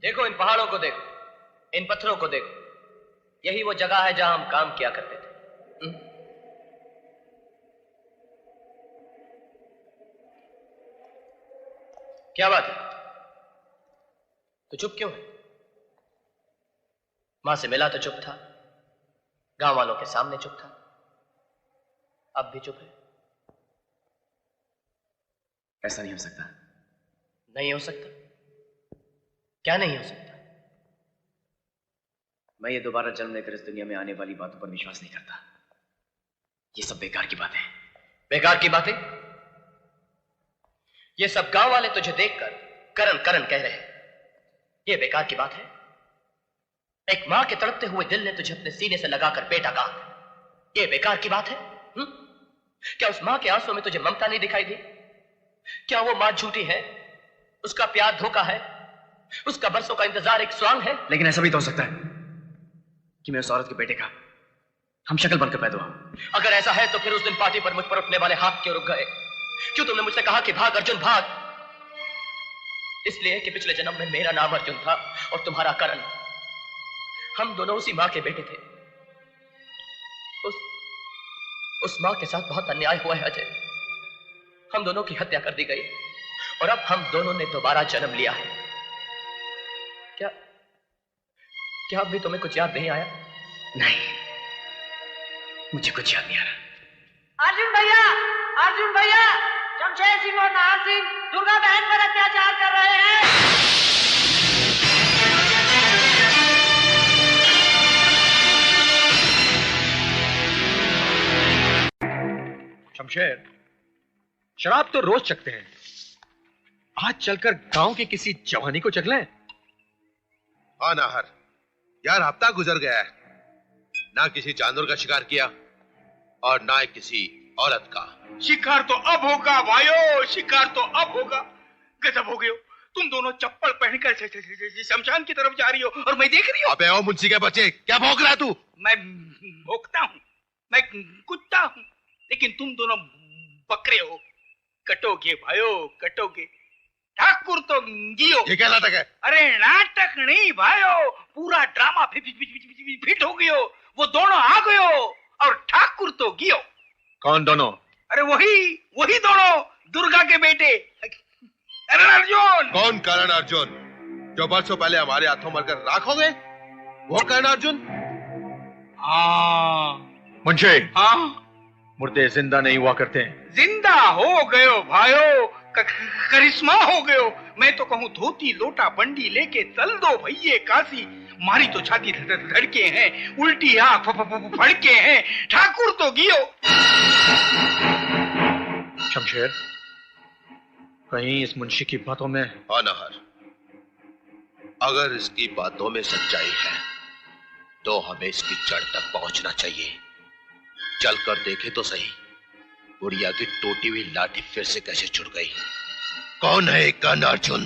देखो इन पहाड़ों को देखो, इन पत्थरों को देखो, यही वो जगह है जहां हम काम किया करते थे। क्या बात है, तो चुप क्यों है? मां से मिला तो चुप था, गांव वालों के सामने चुप था, अब भी चुप है। ऐसा नहीं हो सकता। नहीं हो सकता? क्या नहीं हो सकता? मैं ये दोबारा जन्म लेकर इस दुनिया में आने वाली बातों पर विश्वास नहीं करता। ये सब बेकार की बातें। बेकार की बातें? ये सब गांव वाले तुझे देखकर करन करन कह रहे हैं, ये बेकार की बात है? एक मां के तड़पते हुए दिल ने तुझे अपने सीने से लगाकर बेटा कहा, ये बेकार की बात है? क्या उस मां के आंसुओं में तुझे ममता नहीं दिखाई दी? क्या वो मां झूठी है? उसका प्यार धोखा है? उसका बरसों का इंतजार एक स्वांग है? लेकिन ऐसा भी तो हो सकता है कि मैं उस औरत के बेटे का हम शक्ल बनकर पैदा हुआ। अगर ऐसा है तो फिर उस दिन पार्टी पर मुझ पर उठने वाले हाथ क्यों रुक गए? क्यों तुमने मुझसे कहा कि भाग अर्जुन भाग? इसलिए कि पिछले जन्म में मेरा नाम अर्जुन था और तुम्हारा करण। हम दोनों उसी मां के बेटे थे। उस मां के साथ बहुत अन्याय हुआ है अजय। हम दोनों की हत्या कर दी गई और अब हम दोनों ने दोबारा जन्म लिया है। क्या अब भी तुम्हें कुछ याद नहीं आया? नहीं, मुझे कुछ याद नहीं आ रहा। अर्जुन भैया, शमशेर सिंह और नाहर सिंह दुर्गा बहन पर अत्याचार कर रहे हैं। शमशेर, शराब तो रोज चखते हैं, आज चलकर गांव की किसी जवानी को चख लें। हाँ नाहर, यार हफ्ता गुजर गया है, ना किसी जानवर का शिकार किया और ना ही किसी औरत का। शिकार तो अब होगा भाइयों, शिकार तो अब होगा। गजब हो गए हो तुम दोनों, चप्पल पहनकर शमशान की तरफ जा रही हो और मैं देख रही हूँ। अबे ओ मुंशी के बच्चे, क्या भौंक रहा है तू? मैं भौंकता हूँ, मैं कुत्ता हूँ, लेकिन तुम दोनों बकरे हो। कटोगे भाइयों, कटोगे। ठाकुर तो गियो। ये क्या नाटक है? अरे नाटक नहीं भाइयों, पूरा ड्रामा फिट हो गयो। वो दोनों आ गयो और ठाकुर तो गियो। कौन दोनों? अरे वही दोनों, दुर्गा के बेटे करण अर्जुन। कौन करण अर्जुन जो बरसों पहले हमारे हाथों मरकर राख हो गए? वो करण अर्जुन? हाँ मुंशी, हाँ, मुर्दे जिंदा नहीं हुआ करते हैं। जिंदा हो गयो भाइयों, करिश्मा हो गयो। मैं तो कहूँ धोती लोटा बंडी लेके चल दो भैये काशी। मारी तो छाती धड़के हैं, उल्टी आंख फड़के हैं। ठाकुर तो गियो। शमशेर, कहीं इस मुंशी की बातों में? हाँ नाहर, अगर इसकी बातों में सच्चाई है तो हमें इसकी जड़ तक पहुंचना चाहिए। चलकर देखे तो सही, बुढ़िया की टूटी हुई लाठी फिर से कैसे जुड़ गई। कौन है कर्ण अर्जुन?